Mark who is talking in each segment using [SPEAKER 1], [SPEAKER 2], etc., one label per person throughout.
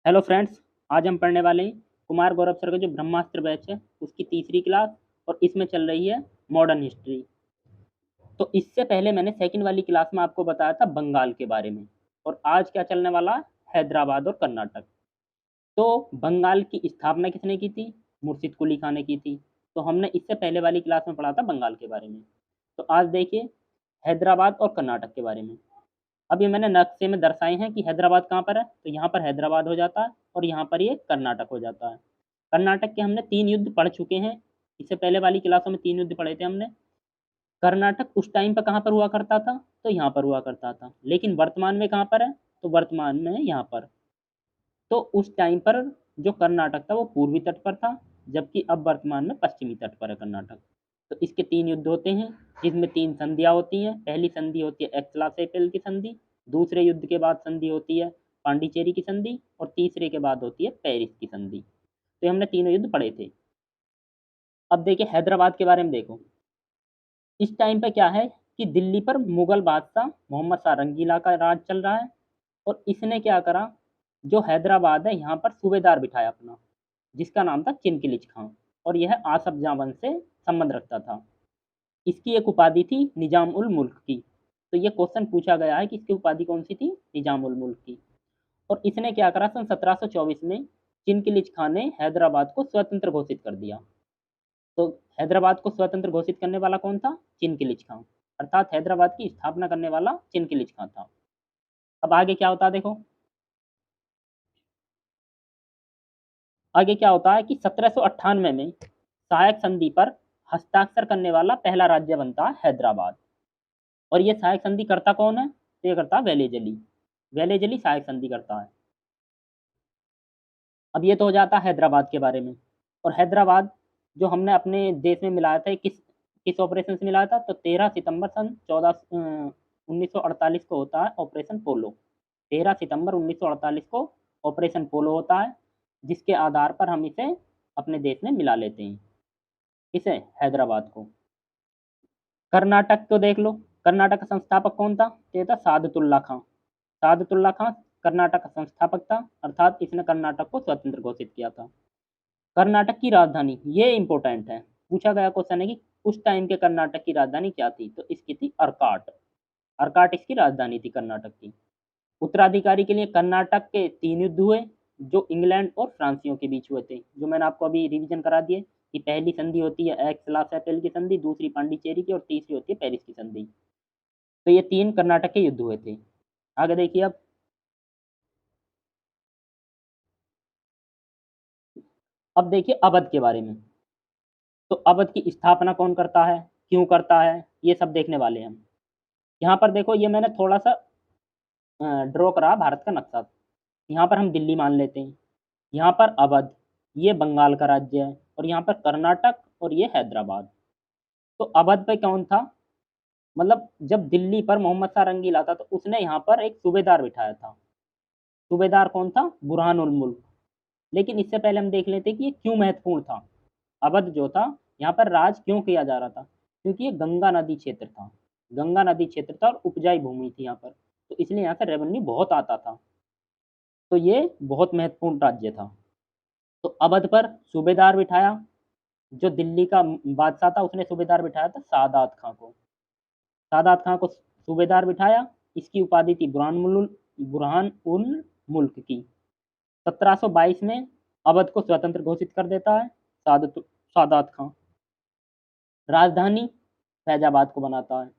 [SPEAKER 1] Hello friends. आज हम पढ़ने वाले हैं कुमार गौरव सर का जो ब्रह्मास्त्र बैच है उसकी तीसरी क्लास। और इसमें चल रही है मॉडर्न हिस्ट्री। तो इससे पहले मैंने सेकंड वाली क्लास में आपको बताया था बंगाल के बारे में। और आज क्या चलने वाला है? हैदराबाद और कर्नाटक। तो बंगाल की स्थापना किसने की थी? मुर्शिद कुली खान ने की थी। तो हमने इससे पहले वाली क्लास में पढ़ा था बंगाल के बारे में। तो आज देखिए हैदराबाद और कर्नाटक के बारे में। अब ये मैंने नक्शे में दर्शाए हैं कि हैदराबाद कहाँ पर है, तो यहाँ पर हैदराबाद हो जाता है और यहाँ पर ये कर्नाटक हो जाता है। कर्नाटक के हमने 3 युद्ध पढ़ चुके हैं। इससे पहले वाली क्लासों में 3 युद्ध पढ़े थे हमने। कर्नाटक उस टाइम पर कहाँ पर हुआ करता था? तो यहाँ पर हुआ करता था। लेकिन वर्तमान में कहाँ पर है? तो वर्तमान में यहाँ पर। तो उस टाइम पर जो कर्नाटक था वो पूर्वी तट पर था, जबकि अब वर्तमान में पश्चिमी तट पर है कर्नाटक। तो इसके 3 युद्ध होते हैं, जिसमें 3 संधियाँ होती हैं। पहली संधि होती है एक्सलासेपल की संधि। दूसरे युद्ध के बाद संधि होती है पांडिचेरी की संधि। और तीसरे के बाद होती है पेरिस की संधि। तो ये हमने तीनों युद्ध पढ़े थे। अब देखिए हैदराबाद के बारे में देखो। इस टाइम पे क्या है कि दिल्ली पर मुगल बादशाह मोहम्मद शाह रंगीला का राज चल रहा है। और इसने क्या करा, जो हैदराबाद है यहाँ पर सूबेदार बिठाया अपना, जिसका नाम था चिनकिलिच खां। और यह आसफ जाह से संबंध रखता था। इसकी एक उपाधि थी निजाम उल मुल्क की। तो ये क्वेश्चन पूछा गया है कि इसकी उपाधि कौन सी थी? निजाम उल मुल्क की। और इसने क्या करा, सन 1724 में चिनकिलिच खान ने हैदराबाद को स्वतंत्र घोषित कर दिया। तो हैदराबाद को स्वतंत्र घोषित करने वाला कौन था? चिनकिलिच खान। अर्थात हैदराबाद की स्थापना करने वाला चिनकिलिच खान था। अब आगे क्या होता है देखो। आगे क्या होता है कि 1798 में सहायक संधि पर हस्ताक्षर करने वाला पहला राज्य बनता है हैदराबाद। और ये सहायक संधि करता कौन है? तो ये करता है वेलेजली। वेलेजली सहायक संधि करता है। अब ये तो हो जाता है हैदराबाद के बारे में। और हैदराबाद जो हमने अपने देश में मिलाया था, किस किस ऑपरेशन से मिलाया था? तो 13 सितंबर सन 1948 को होता है ऑपरेशन पोलो। 13 सितंबर 1948 को ऑपरेशन पोलो होता है, जिसके आधार पर हम इसे अपने देश में मिला लेते हैं। इसे हैदराबाद को। कर्नाटक को देख लो। कर्नाटक का संस्थापक कौन था? तो ये था सादतुल्ला खां। सादतुल्ला खां कर्नाटक का संस्थापक था। अर्थात इसने कर्नाटक को स्वतंत्र घोषित किया था। कर्नाटक की राजधानी, ये इंपॉर्टेंट है, पूछा गया क्वेश्चन है कि उस टाइम के कर्नाटक की राजधानी क्या थी? तो इसकी थी अर्काट। अर्काट इसकी राजधानी थी कर्नाटक की। उत्तराधिकारी के लिए कर्नाटक के 3 युद्ध हुए, जो इंग्लैंड और फ्रांसियों के बीच हुए थे, जो मैंने आपको अभी रिवीजन करा दिए कि पहली संधि होती है एक्स लासेपल की संधि, दूसरी पांडिचेरी की, और तीसरी होती है पेरिस की संधि। तो ये 3 कर्नाटक के युद्ध हुए थे। आगे देखिए। अब देखिए अवध के बारे में। तो अवध की स्थापना कौन करता है, क्यों करता है, ये सब देखने वाले हैं हम। यहाँ पर देखो, ये मैंने थोड़ा सा ड्रॉ करा भारत का नक्शा। यहाँ पर हम दिल्ली मान लेते हैं, यहाँ पर अवध, ये बंगाल का राज्य है, और यहाँ पर कर्नाटक, और ये हैदराबाद। तो अवध पे कौन था? मतलब जब दिल्ली पर मोहम्मद शाह रंगीला था तो उसने यहाँ पर एक सूबेदार बिठाया था। सूबेदार कौन था? बुरहानुल मुल्क। लेकिन इससे पहले हम देख लेते कि ये क्यों महत्वपूर्ण था। अवध जो था, यहाँ पर राज क्यों किया जा रहा था? क्योंकि ये गंगा नदी क्षेत्र था। गंगा नदी क्षेत्र था और उपजाई भूमि थी यहाँ पर। तो इसलिए यहाँ से रेवेन्यू बहुत आता था। तो ये बहुत महत्वपूर्ण राज्य था। तो अवध पर सूबेदार बिठाया। जो दिल्ली का बादशाह था उसने सूबेदार बिठाया था सादात खां को। सादात खां को सूबेदार बिठाया। इसकी उपाधि थी बुरहान उल मुल्क की। 1722 में अवध को स्वतंत्र घोषित कर देता है सादात खां। राजधानी फैजाबाद को बनाता है।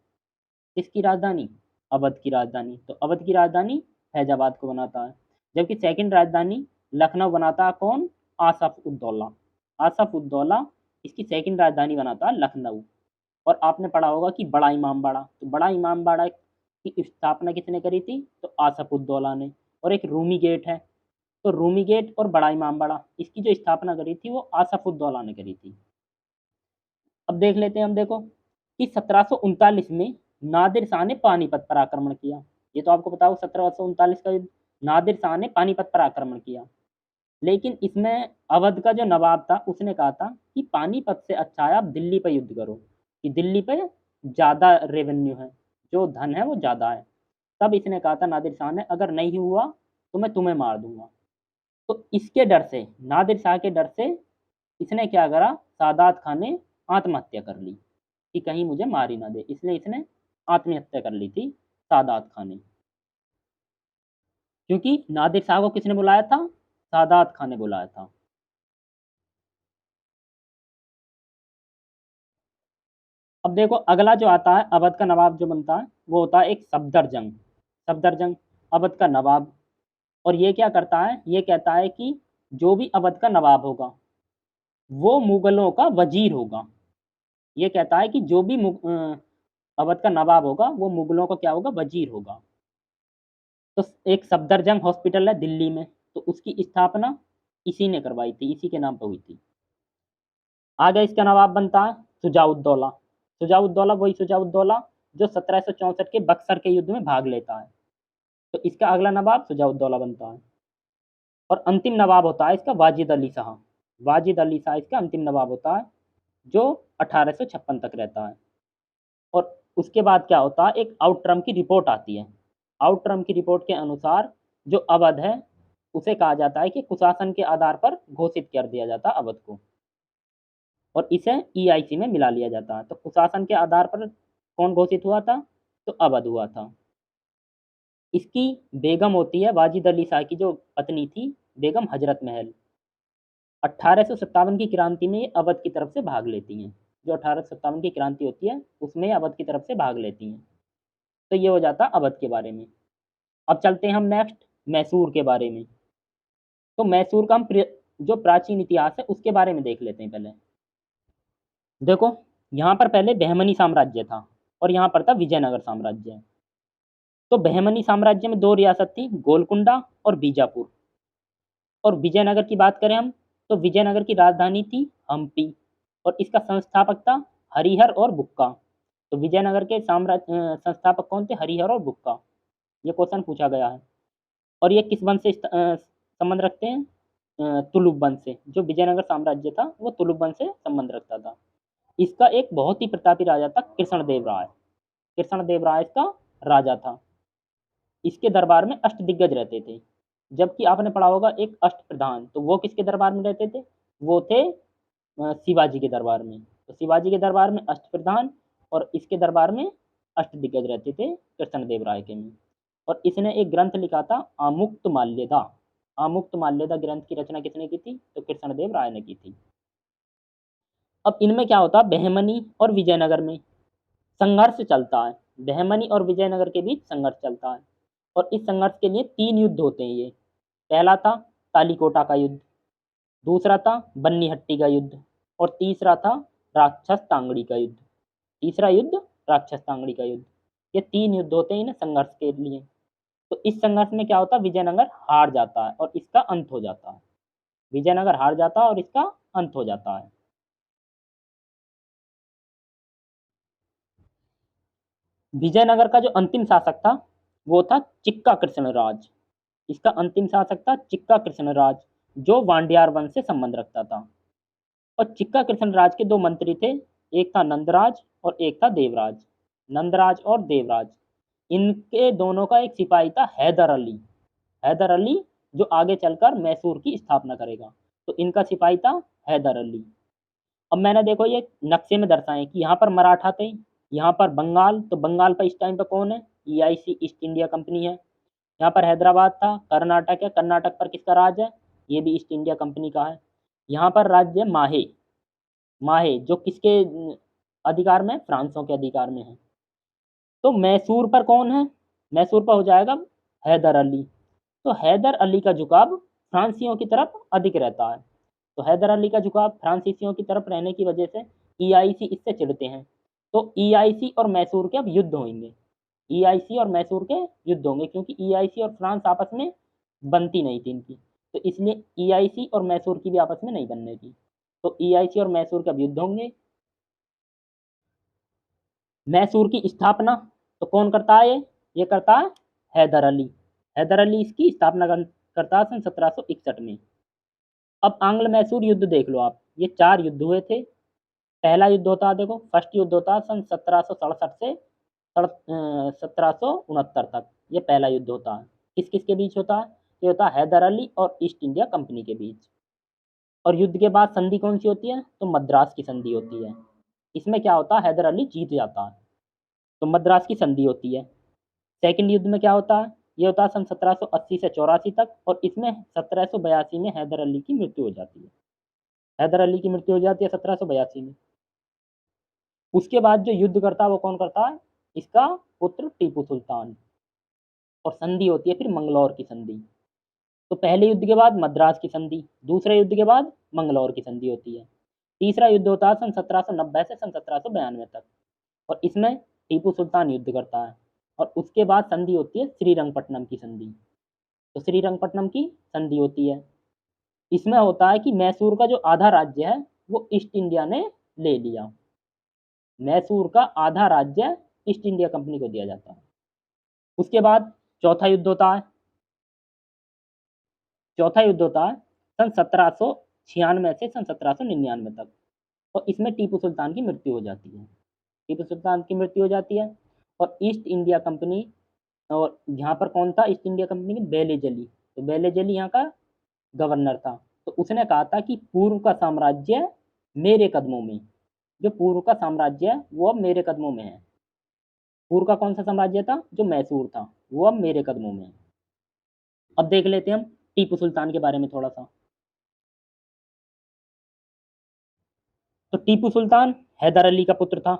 [SPEAKER 1] किसकी राजधानी? अवध की राजधानी। तो अवध की राजधानी फैजाबाद को बनाता है। जबकि सेकंड राजधानी लखनऊ बनाता है कौन? आसफ उद्दौला। आसफ उद्दौला इसकी सेकंड राजधानी बनाता है लखनऊ। और आपने पढ़ा होगा कि बड़ा इमाम बाड़ा, तो बड़ा इमाम बाड़ा की स्थापना किसने करी थी? तो आसफ उद्दौला ने। और एक रूमी गेट है। तो रूमी गेट और बड़ा इमाम बाड़ा, इसकी जो स्थापना करी थी वो आसफ उद्दौला ने करी थी। अब देख लेते हैं हम, देखो कि 1739 में नादिर शाह ने पानीपत पर आक्रमण किया। ये तो आपको बताओ 1739 का युद्ध, नादिर शाह ने पानीपत पर आक्रमण किया। लेकिन इसमें अवध का जो नवाब था उसने कहा था कि पानीपत से अच्छा है आप दिल्ली पर युद्ध करो, कि दिल्ली पे ज़्यादा रेवेन्यू है, जो धन है वो ज़्यादा है। तब इसने कहा था नादिर शाह ने, अगर नहीं हुआ तो मैं तुम्हें मार दूंगा। तो इसके डर से, नादिर शाह के डर से इसने क्या करा, सादात खान ने आत्महत्या कर ली कि कहीं मुझे मार ही ना दे, इसलिए इसने आत्महत्या कर ली थी सादात खान ने। क्योंकि नादिर शाह को किसने बुलाया था, सादात खान ने बुलाया था। अब देखो अगला जो आता है अवध का नवाब जो बनता है वो होता है एक सफदरजंग। सफदरजंग अवध का नवाब। और ये क्या करता है, ये कहता है कि जो भी अवध का नवाब होगा वो मुगलों का वजीर होगा। ये कहता है कि जो भी अवध का नवाब होगा वो मुगलों का क्या होगा, वजीर होगा। तो एक सफदरजंग हॉस्पिटल है दिल्ली में, तो उसकी स्थापना इसी ने करवाई थी, इसी के नाम पर हुई थी। आगे इसका नवाब बनता है सुजाउद्दौला। सुजाउद्दौला वही सुजाउद्दौला जो 1764 के बक्सर के युद्ध में भाग लेता है। तो इसका अगला नवाब सुजाउद्दौला बनता है। और अंतिम नवाब होता है इसका वाजिद अली शाह। वाजिद अली शाह इसका अंतिम नवाब होता है जो 1856 तक रहता है। और उसके बाद क्या होता है, एक आउट टर्म की रिपोर्ट आती है। आउट टर्म की रिपोर्ट के अनुसार जो अवध है उसे कहा जाता है कि कुशासन के आधार पर घोषित कर दिया जाता है अवध को, और इसे ईआईसी में मिला लिया जाता है। तो कुशासन के आधार पर कौन घोषित हुआ था, तो अवध हुआ था। इसकी बेगम होती है वाजिद अली शाह की जो पत्नी थी, बेगम हजरत महल। 1857 की क्रांति में ये अवध की तरफ से भाग लेती हैं। जो 1857 की क्रांति होती है उसमें अवध की तरफ से भाग लेती हैं। तो ये हो जाता अवध के बारे में। अब चलते हैं हम नेक्स्ट मैसूर के बारे में। तो मैसूर का हम जो प्राचीन इतिहास है उसके बारे में देख लेते हैं पहले। देखो यहाँ पर पहले बहमनी साम्राज्य था और यहाँ पर था विजयनगर साम्राज्य। तो बहमनी साम्राज्य में दो रियासत थी, गोलकुंडा और बीजापुर। और विजयनगर की बात करें हम तो विजयनगर की राजधानी थी हम्पी, और इसका संस्थापक था हरिहर और बुक्का। तो विजयनगर के साम्राज्य संस्थापक कौन थे, हरिहर और बुक्का। ये क्वेश्चन पूछा गया है। और ये किस वंश से संबंध रखते हैं, तुलुक वंश से। जो विजयनगर साम्राज्य था वो तुलुक वंश से संबंध रखता था। इसका एक बहुत ही प्रतापी राजा था कृष्णदेव राय। कृष्णदेव राय इसका राजा था। इसके दरबार में अष्टदिग्गज रहते थे। जबकि आपने पढ़ा होगा एक अष्ट प्रधान, तो वो किसके दरबार में रहते थे, वो थे शिवाजी के दरबार में। तो शिवाजी के दरबार में अष्ट प्रधान और इसके दरबार में अष्टदिग्गज रहते थे कृष्णदेव राय के में। और इसने एक ग्रंथ लिखा था आमुक्त माल्यदा। आमुक्त माल्यदा ग्रंथ की रचना किसने की थी, तो कृष्णदेव राय ने की थी। अब इनमें क्या होता है, बहमनी और विजयनगर में संघर्ष चलता है। बहमनी और विजयनगर के बीच संघर्ष चलता है। और इस संघर्ष के लिए 3 युद्ध होते हैं ये। पहला था तालीकोटा का युद्ध, दूसरा था बन्नीहट्टी का युद्ध, और तीसरा था राक्षस तांगड़ी का युद्ध। तीसरा युद्ध राक्षस तांगड़ी का युद्ध। ये 3 युद्ध होते हैं इन संघर्ष के लिए। तो इस संघर्ष में क्या होता है, विजयनगर हार जाता है और इसका अंत हो जाता है। विजयनगर हार जाता है और इसका अंत हो जाता है। विजयनगर का जो अंतिम शासक था वो था चिक्का कृष्णराज। इसका अंतिम शासक था चिक्का कृष्णराज, जो वांडियार वंश से संबंध रखता था। और चिक्का कृष्णराज के 2 मंत्री थे, एक था नंदराज और एक था देवराज। नंदराज और देवराज, इनके दोनों का एक सिपाही था हैदर अली। हैदर अली जो आगे चलकर मैसूर की स्थापना करेगा। तो इनका सिपाही था हैदर अली। अब मैंने देखो ये नक्शे में दर्शाए कि यहाँ पर मराठा थे, यहाँ पर बंगाल। तो बंगाल पर इस टाइम पर कौन है, ईआईसी ईस्ट इंडिया कंपनी है। यहाँ पर हैदराबाद था, कर्नाटक है, कर्नाटक पर किसका राज है, ये भी ईस्ट इंडिया कंपनी का है। यहाँ पर राज्य है माहे। माहे जो किसके अधिकार में है, फ्रांसों के अधिकार में है। तो मैसूर पर कौन है, मैसूर पर हो जाएगा हैदर अली। तो हैदर अली का झुकाव फ्रांसीसियों की तरफ अधिक रहता है। तो हैदर अली का झुकाव फ्रांसीसियों की तरफ रहने की वजह से ईआईसी इससे चिढ़ते हैं। तो ईआईसी और मैसूर के अब युद्ध होंगे। ईआईसी और मैसूर के युद्ध होंगे क्योंकि ईआईसी और फ्रांस आपस में बनती नहीं थी इनकी। तो इसलिए ईआईसी और मैसूर की भी आपस में नहीं बनने की। तो ईआईसी और मैसूर के अब युद्ध होंगे। मैसूर की स्थापना तो कौन करता है, ये करता है हैदर अली। हैदर अली इसकी स्थापना करता है सन 1761 में। अब आंग्ल मैसूर युद्ध देख लो आप, ये 4 युद्ध हुए थे। पहला युद्ध होता है, देखो फर्स्ट युद्ध होता है सन 1767 से 1769 तक। ये पहला युद्ध होता है। किस किस के बीच होता है, ये होता है हैदर अली और ईस्ट इंडिया कंपनी के बीच। और युद्ध के बाद संधि कौन सी होती है? तो मद्रास की संधि होती है। इसमें क्या होता है? हैदर अली जीत जाता है, तो मद्रास की संधि होती है। सेकंड युद्ध में क्या होता है? ये होता है सन 1780 से 84 तक, और इसमें 1782 में हैदर अली की मृत्यु हो जाती है। हैदर अली की मृत्यु हो जाती है 1782 में। उसके बाद जो युद्ध करता है वो कौन करता है? इसका पुत्र टीपू सुल्तान। और संधि होती है फिर मंगलौर की संधि। तो पहले युद्ध के बाद मद्रास की संधि, दूसरे युद्ध के बाद मंगलौर की संधि होती है। तीसरा युद्ध होता है सन 1790 से सन 1792 तक, और इसमें टीपू सुल्तान युद्ध करता है। और उसके बाद संधि होती है श्रीरंगपट्टनम की संधि। तो श्रीरंगपट्टनम की संधि होती है। इसमें होता है कि मैसूर का जो आधा राज्य है वो ईस्ट इंडिया ने ले लिया। मैसूर का आधा राज्य ईस्ट इंडिया कंपनी को दिया जाता है। उसके बाद चौथा युद्ध होता है। चौथा युद्ध होता है सन 1796 से सन 1799 तक, और इसमें टीपू सुल्तान की मृत्यु हो जाती है। टीपू सुल्तान की मृत्यु हो जाती है, और ईस्ट इंडिया कंपनी, और यहाँ पर कौन था ईस्ट इंडिया कंपनी की? बेलेजली। तो बेलेजली यहाँ का गवर्नर था। तो उसने कहा था कि पूर्व का साम्राज्य मेरे कदमों में, जो पूर्व का साम्राज्य है वो अब मेरे कदमों में है। पूर्व का कौन सा साम्राज्य था? जो मैसूर था, वो अब मेरे कदमों में है। अब देख लेते हैं हम टीपू सुल्तान के बारे में थोड़ा सा। तो टीपू सुल्तान हैदर अली का पुत्र था,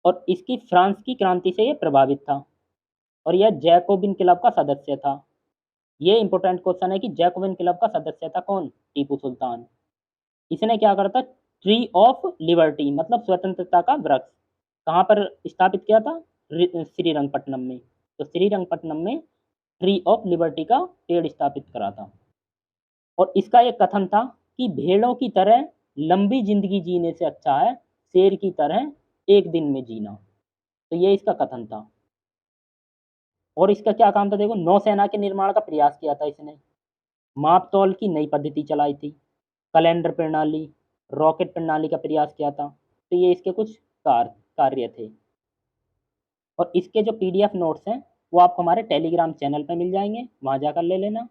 [SPEAKER 1] और इसकी फ्रांस की क्रांति से यह प्रभावित था, और यह जैकोबिन क्लब का सदस्य था। ये इंपॉर्टेंट क्वेश्चन है कि जैकोबिन क्लब का सदस्य था कौन? टीपू सुल्तान। इसने क्या करता? ट्री ऑफ लिबर्टी मतलब स्वतंत्रता का वृक्ष कहाँ पर स्थापित किया था? श्रीरंगपट्टनम में। तो श्रीरंगपट्टनम में ट्री ऑफ लिबर्टी का पेड़ स्थापित करा था। और इसका एक कथन था कि भेड़ों की तरह लंबी जिंदगी जीने से अच्छा है शेर की तरह एक दिन में जीना। तो ये इसका कथन था। और इसका क्या काम था? देखो, नौसेना के निर्माण का प्रयास किया था इसने, माप तौल की नई पद्धति चलाई थी, कैलेंडर प्रणाली, रॉकेट प्रणाली का प्रयास किया था। तो ये इसके कुछ कार्य थे। और इसके जो PDF नोट्स हैं वो आपको हमारे टेलीग्राम चैनल पर मिल जाएंगे, वहाँ जाकर ले लेना।